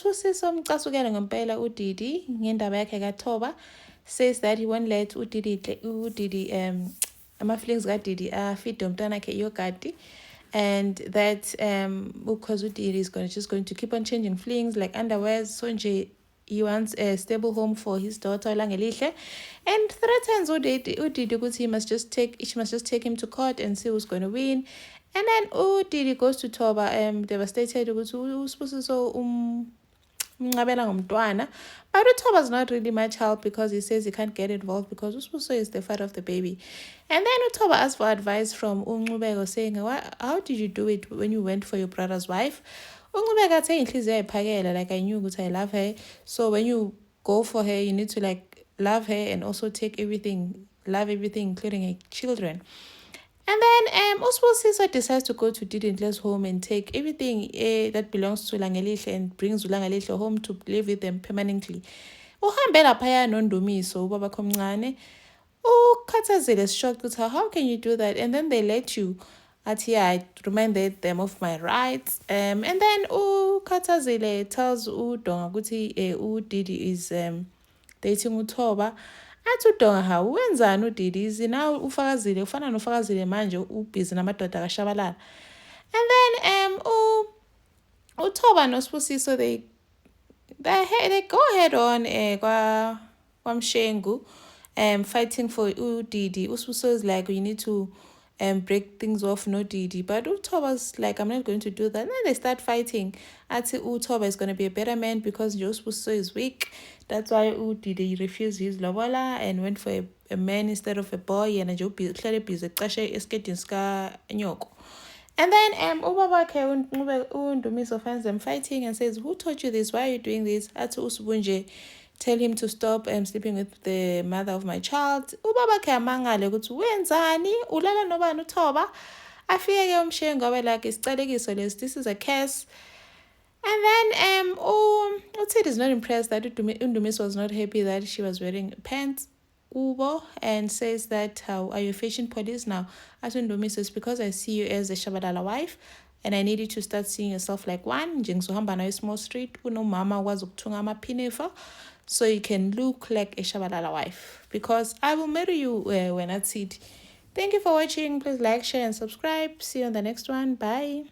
uSibusiso umcasukele ngempela uDidi ngendaba yakhe kaThoba. Says that he won't let uDidi ama-feelings kaDidi afide umntwana wakhe iyogadi. And that because uDidi is just going to keep on changing feelings like underwears. So nje he wants a stable home for his daughter Langelihle, and threatens uDidi ukuthi she must just take him to court and see who's going to win. And then uDidi goes to Thoba devastated ukuthi uSibusiso umncabela ngomntwana. But Thoba's not really much help because he says he can't get involved because Usibusiso is the father of the baby. And then Thoba asks for advice from Ncubeko saying, how did you do it when you went for your brother's wife? Ncubeko saying, like I knew because I love her. So when you go for her, you need to like love her and also love everything, including her children. And then uSibusiso decides to go to Didindle's home and take everything that belongs to Langelihle and brings Langelihle home to live with them permanently. Uhambe laphaya noNdumiso ubaba komncane. Ukhathazile is shocked with her. How can you do that? And then they let you. I reminded them of my rights. And then Ukhathazile tells uDonga ukuthi uDidi is dating uThoba. Athi uDonga wenzani uDidi izi now ufakazile ufana nofakazile manje ubhizi namadoda kaShabalala. And then uThoba noSibusiso they go head on kwaMshengu fighting for uDidi. uSibusiso is like, you need to break things off no Didi, but uThoba's like, I'm not going to do that. And then they start fighting. Athi uThoba is going to be a better man because uSibusiso is weak. That's why uDidi refused his lobola and went for a man instead of a boy. And and then ubabakhe uNdumiso finds them fighting and says, who taught you this? Why are you doing this? Athi uSibunje tell him to stop sleeping with the mother of my child. Ubabakhe amangale ukuthi wenzani ulala nobani uThoba. Afike ke uMshengu abe like isicelekiso lesi, this is a curse. And then uThidi is not impressed that uNdumiso was not happy that she was wearing pants kubo, and says that, how are you a fashion police now? As uNdumiso, it's because I see you as a Shabalala wife and I need you to start seeing yourself like one. Njengizohamba nayo small street unomama wazi ukuthunga amaphinifa, so you can look like a Shabalala wife, because I will marry you when I see it. Thank you for watching. Please like, share and subscribe. See you on the next one. Bye.